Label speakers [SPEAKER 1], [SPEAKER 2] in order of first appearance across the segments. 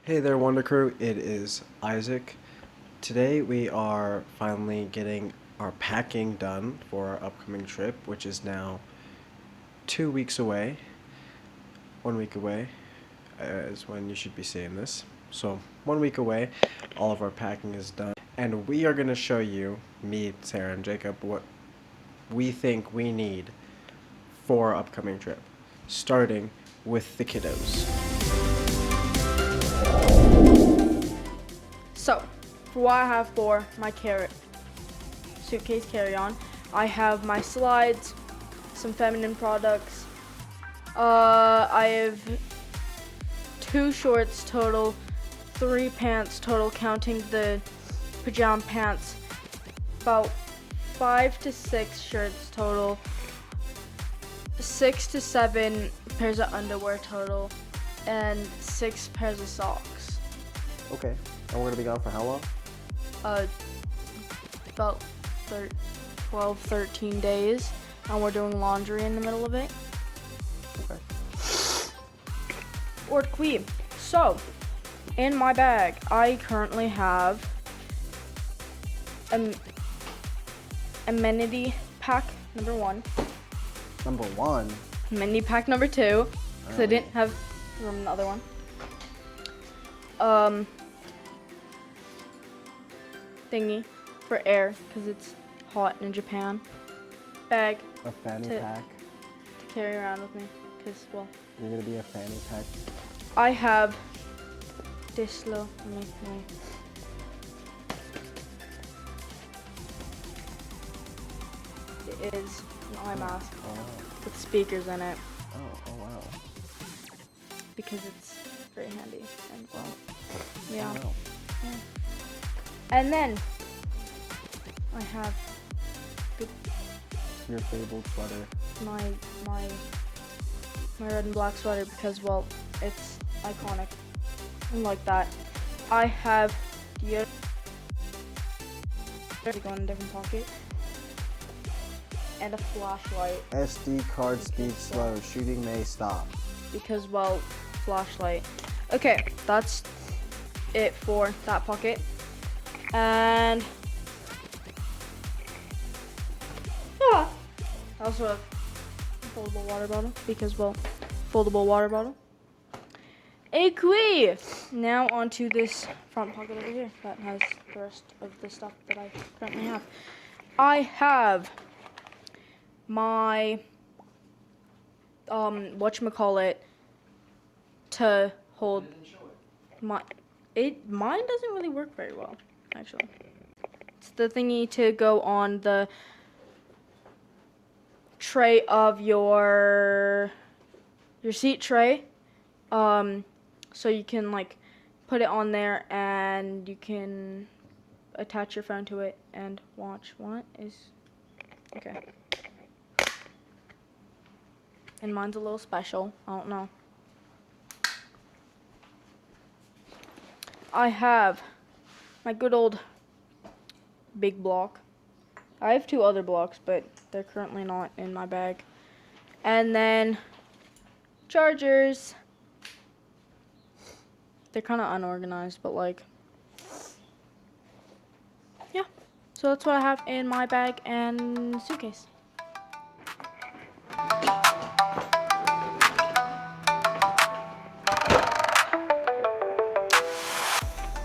[SPEAKER 1] Hey there, Wonder Crew. It is Isaac. Today we are finally getting our packing done for our upcoming trip, which is now 2 weeks away. 1 week away is when you should be seeing this. So, 1 week away, all of our packing is done. And we are going to show you, me, Sarah, and Jacob, what we think we need for our upcoming trip, starting with the kiddos.
[SPEAKER 2] So, for what I have for my suitcase carry-on, I have my slides, some feminine products. I have 2 shorts total, 3 pants total, counting the pajama pants. About 5 to 6 shirts total, 6 to 7 pairs of underwear total, and 6 pairs of socks.
[SPEAKER 1] Okay, and we're going to be gone for how long?
[SPEAKER 2] About 12, 13 days, and we're doing laundry in the middle of it.
[SPEAKER 1] Okay.
[SPEAKER 2] Or queen. So, in my bag, I currently have amenity pack number 1,
[SPEAKER 1] Number 1.
[SPEAKER 2] amenity pack number 2, because I didn't have room in the other one. Thingy for air, because it's hot in Japan. Bag
[SPEAKER 1] A fanny pack.
[SPEAKER 2] to carry around with me, because, well,
[SPEAKER 1] You're gonna be a fanny pack.
[SPEAKER 2] I have this little It is an eye mask with speakers in it,
[SPEAKER 1] Oh wow.
[SPEAKER 2] because it's very handy and well, yeah.
[SPEAKER 1] Wow.
[SPEAKER 2] And then I have
[SPEAKER 1] Your fabled sweater.
[SPEAKER 2] my red and black sweater, because, well, it's iconic and like that. I have the go in a different pocket, and a flashlight,
[SPEAKER 1] SD card speed slow. Shooting may stop.
[SPEAKER 2] because, well, flashlight. Okay, that's it for that pocket. And yeah, I also have a foldable water bottle, because, well, foldable water bottle. Equi! Now onto this front pocket over here that has the rest of the stuff that I currently have. I have my whatchamacallit to hold my mine doesn't really work very well, actually. It's the thingy to go on the tray of your seat tray. So you can, like, put it on there and you can attach your phone to it and watch. What is okay? And mine's a little special. I don't know. I have my good old big block. I have 2 other blocks, but they're currently not in my bag. And then chargers. They're kind of unorganized, but, like, yeah. So that's what I have in my bag and suitcase.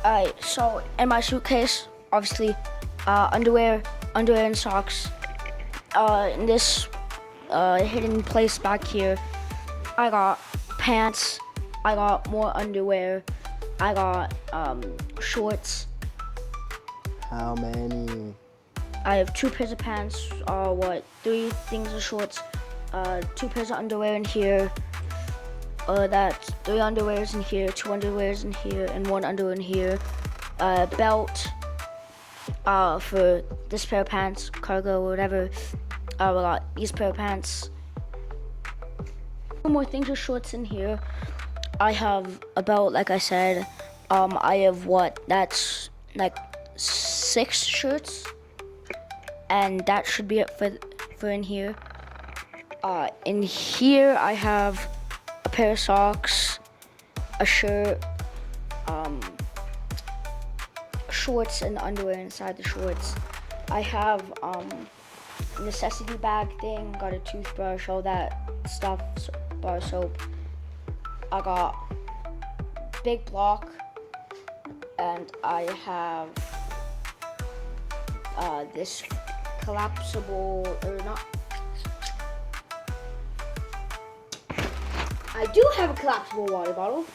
[SPEAKER 3] Alright, so in my suitcase, obviously, underwear and socks. In this hidden place back here, I got pants, I got more underwear, I got shorts.
[SPEAKER 1] How many?
[SPEAKER 3] I have 2 pairs of pants, 3 things of shorts, 2 pairs of underwear in here. That's 3 underwears in here, 2 underwears in here, and 1 underwear in here. Belt for this pair of pants, cargo, whatever. We got these pair of pants. 2 more things of shorts in here. I have a belt, like I said. I have that's like 6 shirts, and that should be it for in here. In here I have a pair of socks, a shirt, shorts and underwear inside the shorts. I have necessity bag thing, got a toothbrush, all that stuff, bar soap. I got big block, and I have this collapsible, or not. I do have a collapsible water bottle.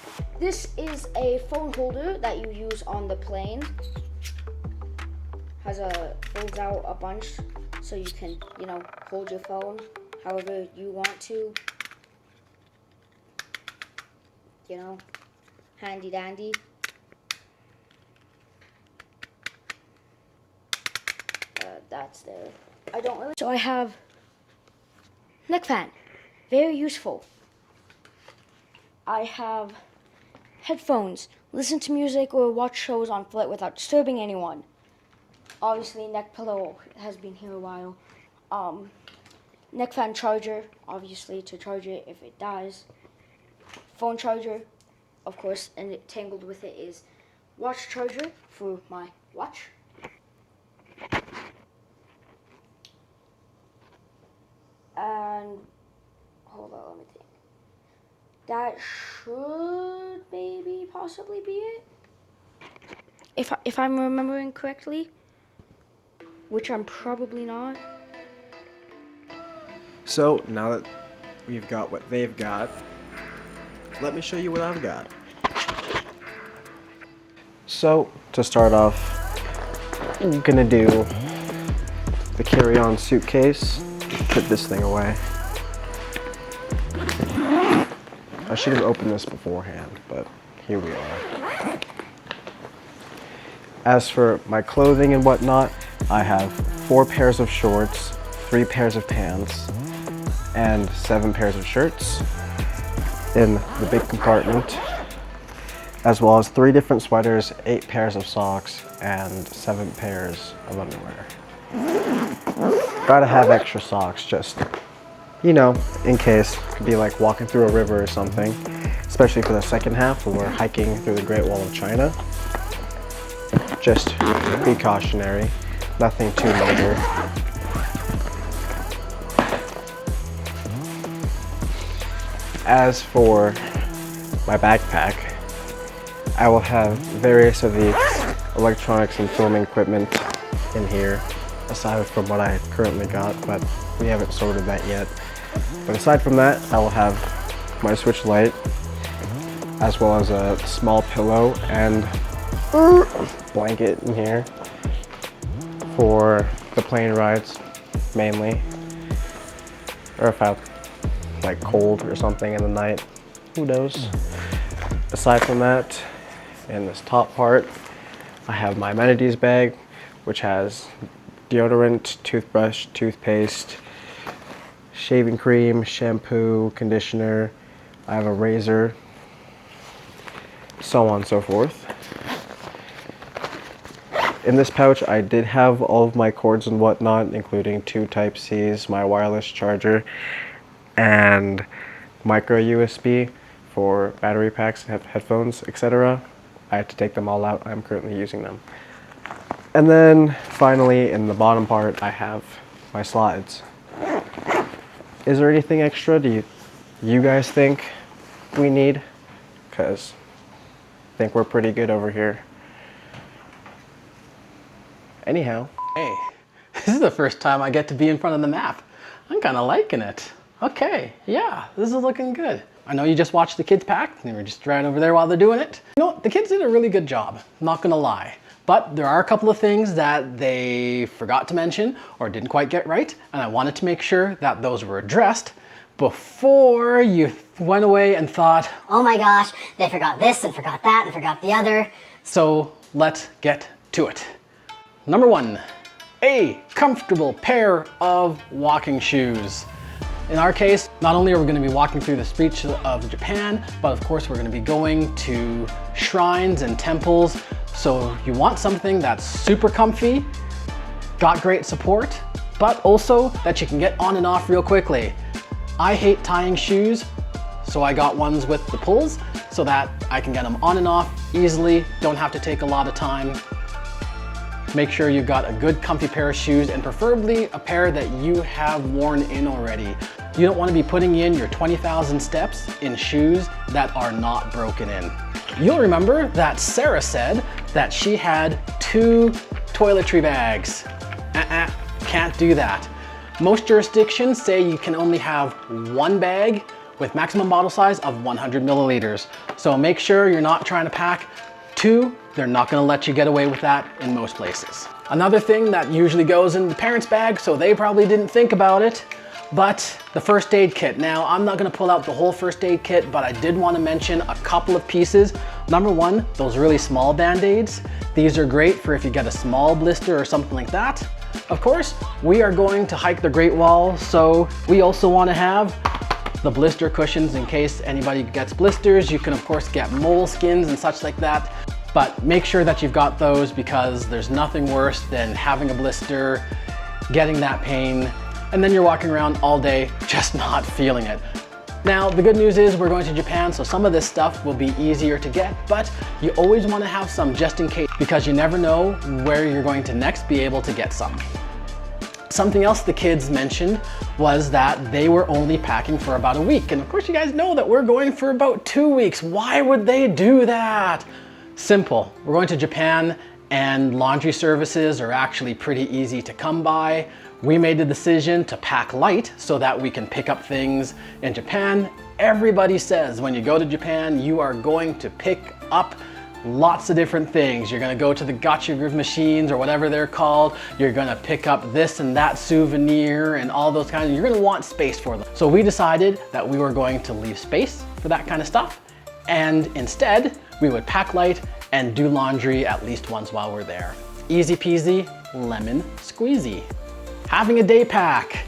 [SPEAKER 3] This is a phone holder that you use on the plane. Folds out a bunch so you can, hold your phone however you want to. Handy dandy. That's there. So I have neck fan, very useful. I have headphones, listen to music or watch shows on flight without disturbing anyone. Obviously, neck pillow has been here a while. Neck fan charger, obviously to charge it if it dies. Phone charger, of course, and it tangled with it is watch charger for my watch. And hold on, let me think. That should maybe possibly be it. If I'm remembering correctly, which I'm probably not.
[SPEAKER 1] So now that we've got what they've got, let me show you what I've got. So to start off, I'm gonna do the carry-on suitcase. Put this thing away. I should have opened this beforehand, but here we are. As for my clothing and whatnot, I have 4 pairs of shorts, 3 pairs of pants, and 7 pairs of shirts in the big compartment, as well as 3 different sweaters, 8 pairs of socks, and 7 pairs of underwear. Gotta have extra socks, just, in case. Could be like walking through a river or something, especially for the second half when we're hiking through the Great Wall of China. Just be cautionary, nothing too major. As for my backpack, I will have various of the electronics and filming equipment in here, aside from what I currently got, but we haven't sorted that yet. But aside from that, I will have my Switch Lite, as well as a small pillow and blanket in here for the plane rides, mainly. Or if I'm like cold or something in the night, who knows. Aside from that, in this top part, I have my amenities bag, which has deodorant, toothbrush, toothpaste, shaving cream, shampoo, conditioner. I have a razor, so on and so forth. In this pouch, I did have all of my cords and whatnot, including 2 Type-Cs, my wireless charger, and micro USB for battery packs, headphones, etc. I had to take them all out. I'm currently using them. And then finally, in the bottom part, I have my slides. Is there anything extra do you guys think we need? Because I think we're pretty good over here. Anyhow.
[SPEAKER 4] Hey, this is the first time I get to be in front of the map. I'm kind of liking it. Okay, yeah, this is looking good. I know you just watched the kids pack, and they were just right over there while they're doing it. The kids did a really good job, not gonna lie. But there are a couple of things that they forgot to mention or didn't quite get right, and I wanted to make sure that those were addressed before you went away and thought,
[SPEAKER 5] oh my gosh, they forgot this and forgot that and forgot the other.
[SPEAKER 4] So let's get to it. Number 1, a comfortable pair of walking shoes. In our case, not only are we going to be walking through the streets of Japan, but of course we're going to be going to shrines and temples. So you want something that's super comfy, got great support, but also that you can get on and off real quickly. I hate tying shoes, so I got ones with the pulls so that I can get them on and off easily, don't have to take a lot of time. Make sure you've got a good comfy pair of shoes, and preferably a pair that you have worn in already. You don't want to be putting in your 20,000 steps in shoes that are not broken in. You'll remember that Sarah said that she had 2 toiletry bags. Can't do that. Most jurisdictions say you can only have 1 bag with maximum bottle size of 100 milliliters. So make sure you're not trying to pack 2. They're not gonna let you get away with that in most places. Another thing that usually goes in the parents' bag, so they probably didn't think about it, but the first aid kit. Now, I'm not gonna pull out the whole first aid kit, but I did wanna mention a couple of pieces. Number one, those really small Band-Aids. These are great for if you get a small blister or something like that. Of course, we are going to hike the Great Wall, so we also wanna have the blister cushions in case anybody gets blisters. You can of course get moleskins and such like that, but make sure that you've got those because there's nothing worse than having a blister, getting that pain, and then you're walking around all day just not feeling it. Now, the good news is we're going to Japan, so some of this stuff will be easier to get, but you always want to have some just in case because you never know where you're going to next be able to get some. Something else the kids mentioned was that they were only packing for about a week. And of course you guys know that we're going for about 2 weeks. Why would they do that? Simple. We're going to Japan and laundry services are actually pretty easy to come by. We made the decision to pack light so that we can pick up things in Japan. Everybody says when you go to Japan, you are going to pick up lots of different things. You're gonna go to the gacha machines or whatever they're called. You're gonna pick up this and that souvenir and all those kinds. You're gonna want space for them. So we decided that we were going to leave space for that kind of stuff. And instead, we would pack light and do laundry at least once while we're there. Easy peasy, lemon squeezy. Having a day pack.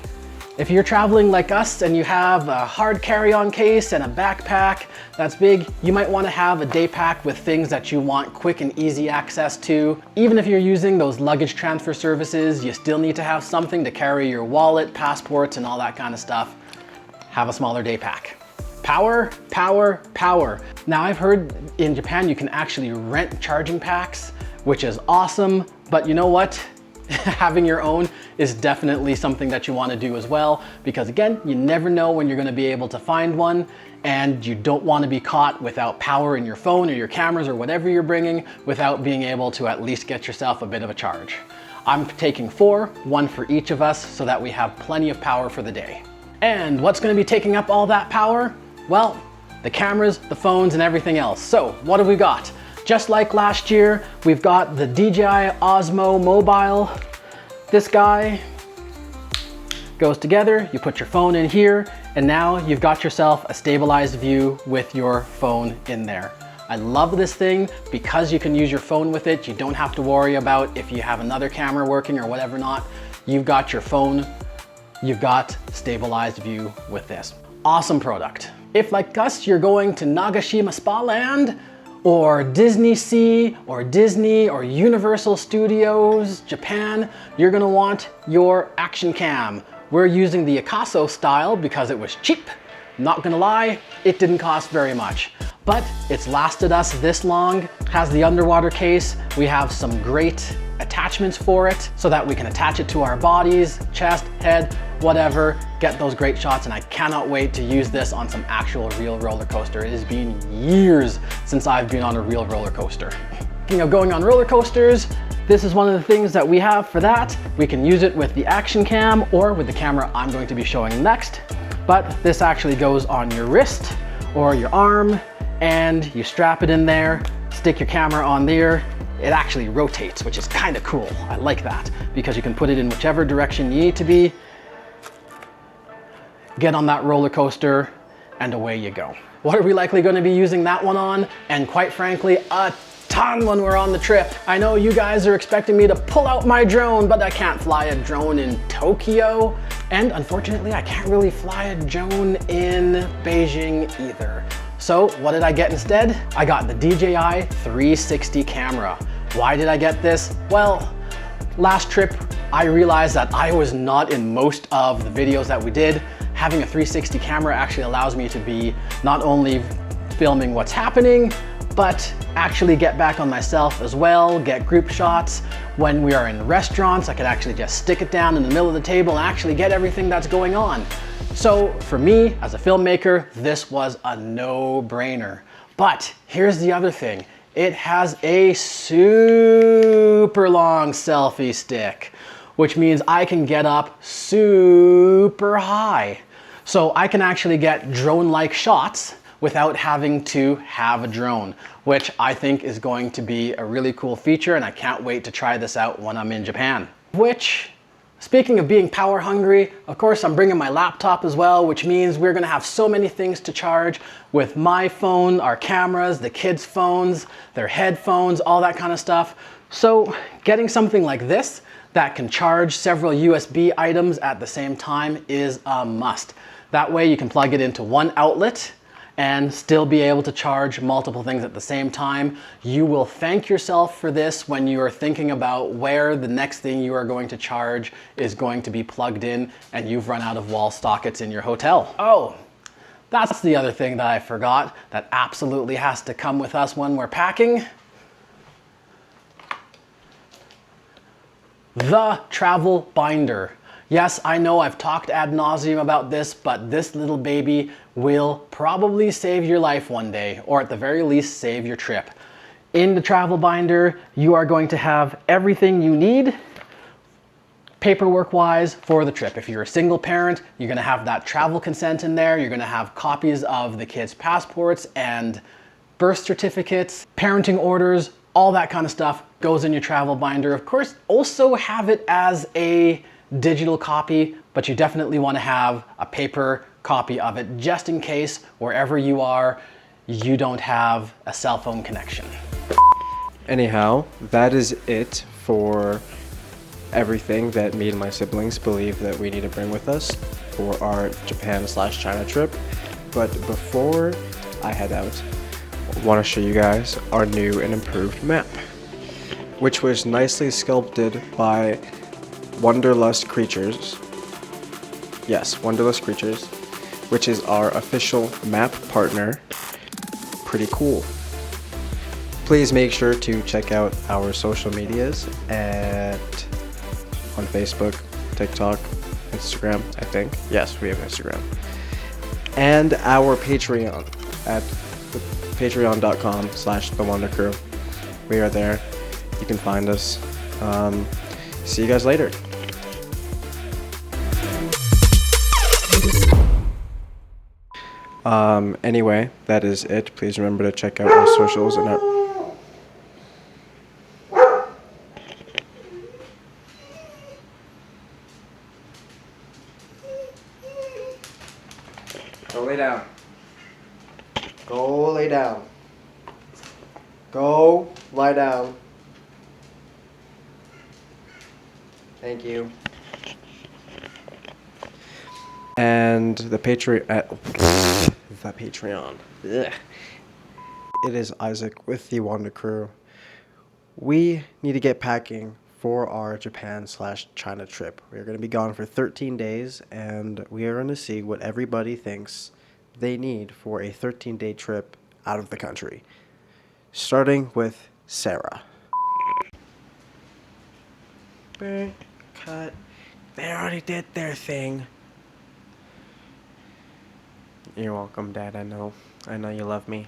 [SPEAKER 4] If you're traveling like us and you have a hard carry-on case and a backpack that's big, you might want to have a day pack with things that you want quick and easy access to. Even if you're using those luggage transfer services, you still need to have something to carry your wallet, passports, and all that kind of stuff. Have a smaller day pack. Power, power, power. Now I've heard in Japan you can actually rent charging packs, which is awesome, but you know what? Having your own is definitely something that you want to do as well, because again, you never know when you're going to be able to find one, and you don't want to be caught without power in your phone or your cameras or whatever you're bringing without being able to at least get yourself a bit of a charge. I'm taking 4, 1 for each of us, so that we have plenty of power for the day. And what's going to be taking up all that power? Well, the cameras, the phones, and everything else. So what have we got? Just like last year, we've got the DJI Osmo Mobile. This guy goes together, you put your phone in here, and now you've got yourself a stabilized view with your phone in there. I love this thing because you can use your phone with it. You don't have to worry about if you have another camera working or whatever not. You've got your phone, you've got stabilized view with this. Awesome product. If like us, you're going to Nagashima Spa Land, or Disney Sea, or Disney, or Universal Studios, Japan, you're gonna want your action cam. We're using the Akaso style because it was cheap. Not gonna lie, it didn't cost very much, but it's lasted us this long. Has the underwater case. We have some great attachments for it so that we can attach it to our bodies, chest, head, whatever, get those great shots, and I cannot wait to use this on some actual real roller coaster. It has been years since I've been on a real roller coaster. Speaking of going on roller coasters, this is one of the things that we have for that. We can use it with the action cam or with the camera I'm going to be showing next, but this actually goes on your wrist or your arm, and you strap it in there, stick your camera on there. It actually rotates, which is kind of cool. I like that because you can put it in whichever direction you need to be, get on that roller coaster, and away you go. What are we likely going to be using that one on? And quite frankly, a ton when we're on the trip. I know you guys are expecting me to pull out my drone, but I can't fly a drone in Tokyo. And unfortunately, I can't really fly a drone in Beijing either. So what did I get instead? I got the DJI 360 camera. Why did I get this? Well, last trip, I realized that I was not in most of the videos that we did. Having a 360 camera actually allows me to be not only filming what's happening, but actually get back on myself as well, get group shots. When we are in restaurants, I could actually just stick it down in the middle of the table and actually get everything that's going on. So for me, as a filmmaker, this was a no-brainer. But here's the other thing. It has a super long selfie stick, which means I can get up super high. So I can actually get drone-like shots without having to have a drone, which I think is going to be a really cool feature, and I can't wait to try this out when I'm in Japan. Which, speaking of being power hungry, of course I'm bringing my laptop as well, which means we're gonna have so many things to charge with my phone, our cameras, the kids' phones, their headphones, all that kind of stuff. So getting something like this that can charge several USB items at the same time is a must. That way you can plug it into one outlet and still be able to charge multiple things at the same time. You will thank yourself for this when you are thinking about where the next thing you are going to charge is going to be plugged in and you've run out of wall sockets in your hotel. Oh, that's the other thing that I forgot that absolutely has to come with us when we're packing. The travel binder. Yes, I know I've talked ad nauseum about this, but this little baby will probably save your life one day, or at the very least save your trip. In the travel binder, you are going to have everything you need paperwork-wise for the trip. If you're a single parent, you're gonna have that travel consent in there. You're gonna have copies of the kids' passports and birth certificates, parenting orders, all that kind of stuff goes in your travel binder. Of course, also have it as a digital copy, but you definitely want to have a paper copy of it just in case wherever you are, you don't have a cell phone connection.
[SPEAKER 1] Anyhow, that is it for everything that me and my siblings believe that we need to bring with us for our Japan/China trip. But before I head out, I want to show you guys our new and improved map, which was nicely sculpted by Wanderlust Creatures. Yes, Wanderlust Creatures, which is our official map partner. Pretty cool. Please make sure to check out our social medias on Facebook, TikTok, Instagram, I think. Yes, we have Instagram. And our Patreon at patreon.com/thewondercrew. We are there. You can find us. See you guys later. Anyway, that is it. Please remember to check out our socials and our... Go lay down. Go lay down. Go lie down. Thank you. And the Patreon. Ugh. It is Isaac with the Wanda Crew. We need to get packing for our Japan/China trip. We are going to be gone for 13 days, and we are going to see what everybody thinks they need for a 13-day trip out of the country. Starting with Sarah. Cut. They already did their thing. You're welcome, Dad. I know you love me.